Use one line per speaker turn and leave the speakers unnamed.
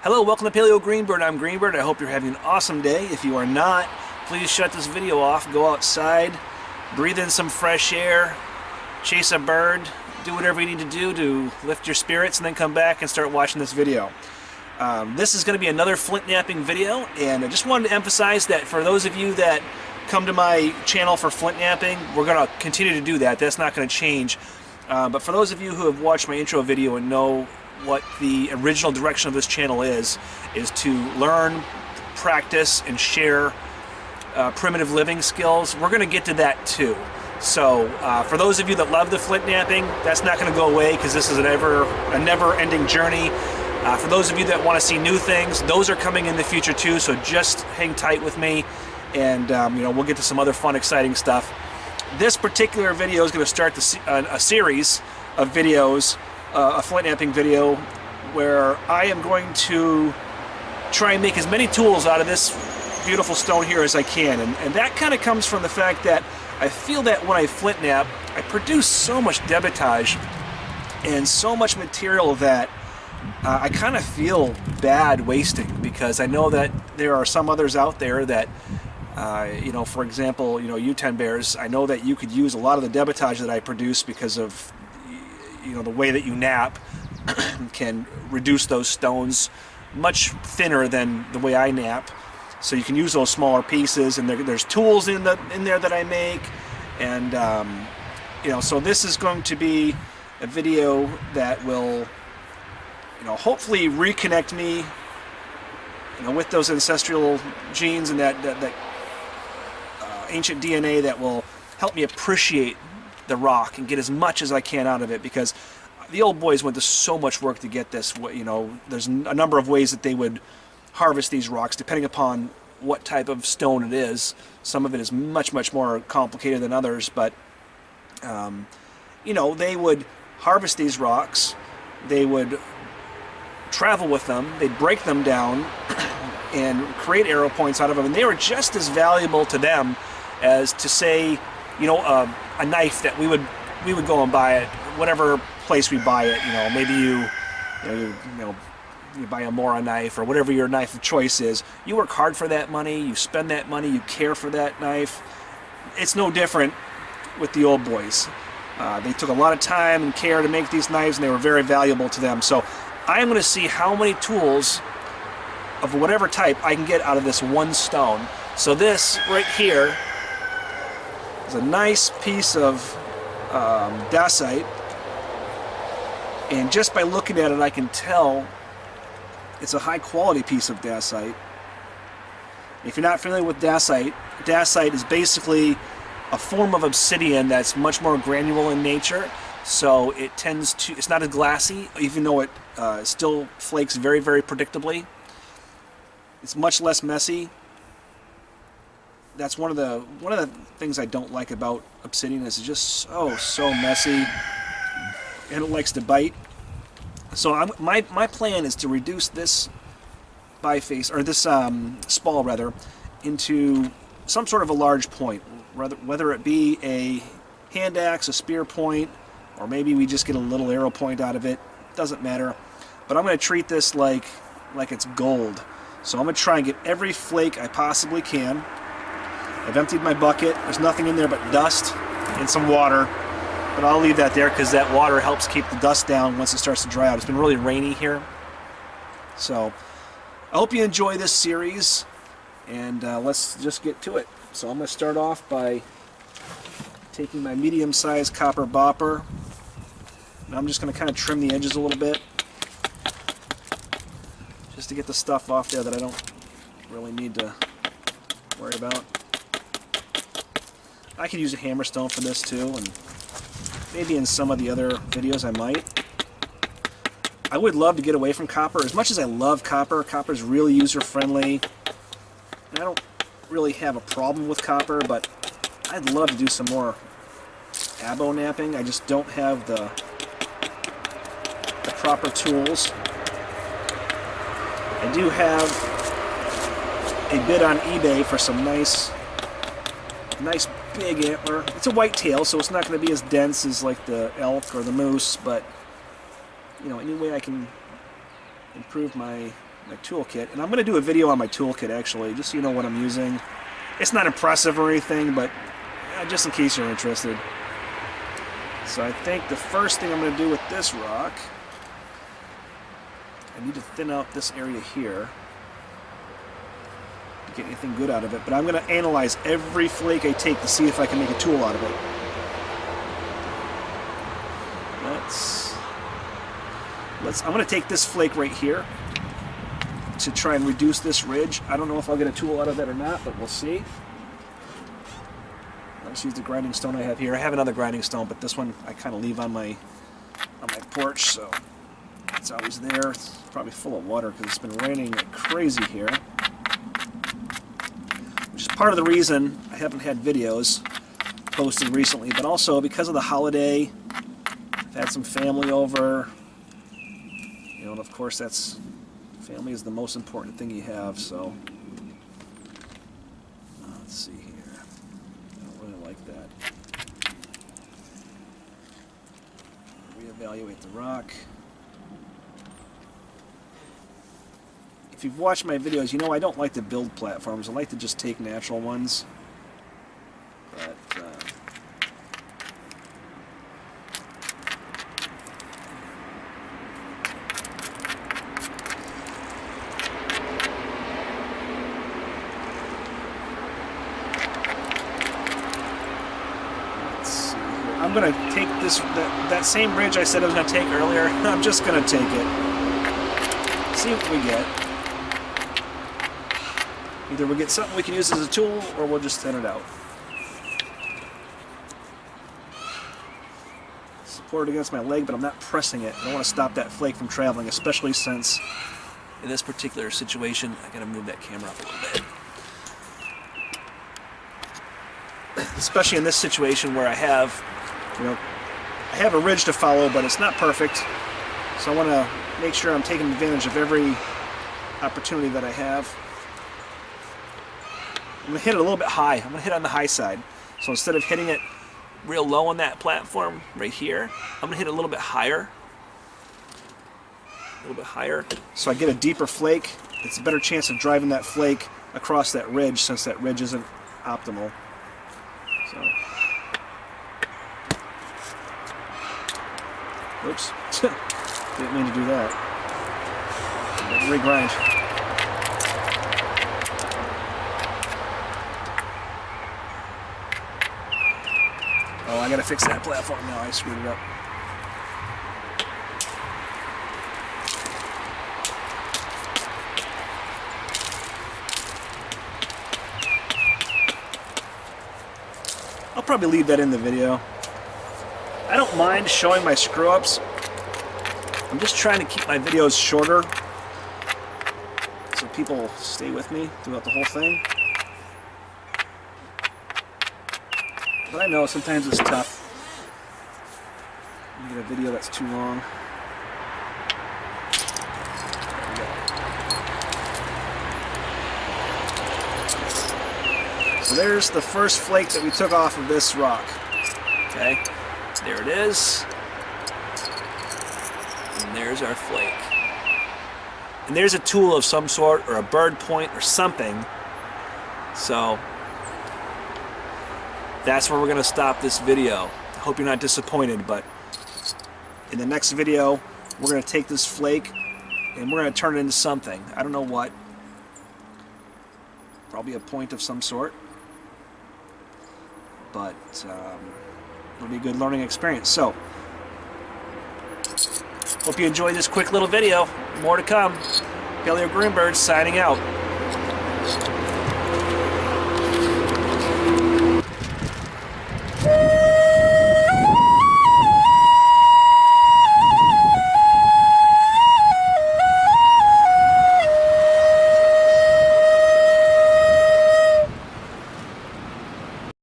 Hello, welcome to Paleo Greenbird. I'm Greenbird. I hope you're having an awesome day. If you are not, please shut this video off, go outside, breathe in some fresh air, chase a bird, do whatever you need to do to lift your spirits, and then come back and start watching this video. This is going to be another Flint Knapping video, and I just wanted to emphasize that for those of you that come to my channel for Flint Knapping, we're going to continue to do that. That's not going to change. But for those of you who have watched my intro video and know what the original direction of this channel is to learn, practice, and share primitive living skills. We're going to get to that too. So for those of you that love the Flint Knapping, that's not going to go away because this is a never-ending journey. For those of you that want to see new things, those are coming in the future too, so just hang tight with me, and we'll get to some other fun, exciting stuff. This particular video is going to start a series of videos, a Flint Knapping video, where I am going to try and make as many tools out of this beautiful stone here as I can, and that kind of comes from the fact that I feel that when I flint knap, I produce so much debitage and so much material that I kind of feel bad wasting, because I know that there are some others out there that for example, U10 bears, I know that you could use a lot of the debitage that I produce because of the way that you knap can reduce those stones much thinner than the way I knap. So you can use those smaller pieces, and there's tools in there that I make, and so this is going to be a video that will hopefully reconnect me with those ancestral genes and that ancient DNA that will help me appreciate the rock and get as much as I can out of it, because the old boys went to so much work to get this. There's a number of ways that they would harvest these rocks depending upon what type of stone it is. Some of it is much more complicated than others, but they would harvest these rocks, they would travel with them, they'd break them down and create arrow points out of them, and they were just as valuable to them as, to say, a knife that we would go and buy at whatever place we buy it. Maybe you buy a Mora knife or whatever your knife of choice is. You work hard for that money, you spend that money, you care for that knife. It's no different with the old boys. They took a lot of time and care to make these knives, and they were very valuable to them. So I am going to see how many tools of whatever type I can get out of this one stone. So this right here is a nice piece of Dacite, and just by looking at it I can tell it's a high quality piece of Dacite. If you're not familiar with Dacite, Dacite is basically a form of obsidian that's much more granular in nature, so it's not as glassy, even though it still flakes very predictably. It's much less messy. That's one of the things I don't like about obsidian, is it's just so messy, and it likes to bite. So my plan is to reduce this biface, or this spall rather, into some sort of a large point, whether it be a hand axe, a spear point, or maybe we just get a little arrow point out of it. Doesn't matter. But I'm going to treat this like it's gold. So I'm going to try and get every flake I possibly can. I've emptied my bucket. There's nothing in there but dust and some water. But I'll leave that there because that water helps keep the dust down once it starts to dry out. It's been really rainy here. So I hope you enjoy this series, and let's just get to it. So I'm going to start off by taking my medium-sized copper bopper, and I'm just going to kind of trim the edges a little bit, just to get the stuff off there that I don't really need to worry about. I could use a hammerstone for this too, and maybe in some of the other videos I might. I would love to get away from copper. As much as I love copper, copper is really user-friendly. And I don't really have a problem with copper, but I'd love to do some more abo knapping. I just don't have the proper tools. I do have a bid on eBay for some nice big antler. It's a whitetail, so it's not going to be as dense as like the elk or the moose, but any way I can improve my my toolkit. And I'm going to do a video on my toolkit, actually, just so you know what I'm using. It's not impressive or anything, but just in case you're interested. So I think the first thing I'm going to do with this rock, I need to thin out this area here to get anything good out of it. But I'm going to analyze every flake I take to see if I can make a tool out of it. I'm going to take this flake right here to try and reduce this ridge. I don't know if I'll get a tool out of that or not, but we'll see. Let's use the grinding stone I have here. I have another grinding stone, but this one I kind of leave on my porch, so it's always there. It's probably full of water because it's been raining like crazy here, which is part of the reason I haven't had videos posted recently, but also because of the holiday. I've had some family over, you know, and of course family is the most important thing you have, so let's see here. I don't really like that. Reevaluate the rock. If you've watched my videos, you know I don't like to build platforms. I like to just take natural ones. But I'm going to take that same ridge I said I was going to take earlier. I'm just going to take it. See what we get. Either we get something we can use as a tool, or we'll just thin it out. Support it against my leg, but I'm not pressing it. I don't want to stop that flake from traveling, especially since in this particular situation, I got to move that camera up a little bit. Especially in this situation where I have a ridge to follow, but it's not perfect. So I want to make sure I'm taking advantage of every opportunity that I have. I'm going to hit it a little bit high. I'm going to hit on the high side. So instead of hitting it real low on that platform right here, I'm going to hit it a little bit higher. A little bit higher. So I get a deeper flake. It's a better chance of driving that flake across that ridge, since that ridge isn't optimal. So. Oops. Didn't mean to do that. Regrind. Oh, I gotta fix that platform now. I screwed it up. I'll probably leave that in the video. I don't mind showing my screw-ups. I'm just trying to keep my videos shorter so people stay with me throughout the whole thing. But I know sometimes it's tough. You get a video that's too long. So there's the first flake that we took off of this rock. Okay, there it is. And there's our flake. And there's a tool of some sort, or a bird point, or something. So that's where we're going to stop this video. I hope you're not disappointed, but in the next video, we're going to take this flake and we're going to turn it into something. I don't know what. Probably a point of some sort. But it'll be a good learning experience. So, hope you enjoyed this quick little video. More to come. Paleo Greenbird signing out.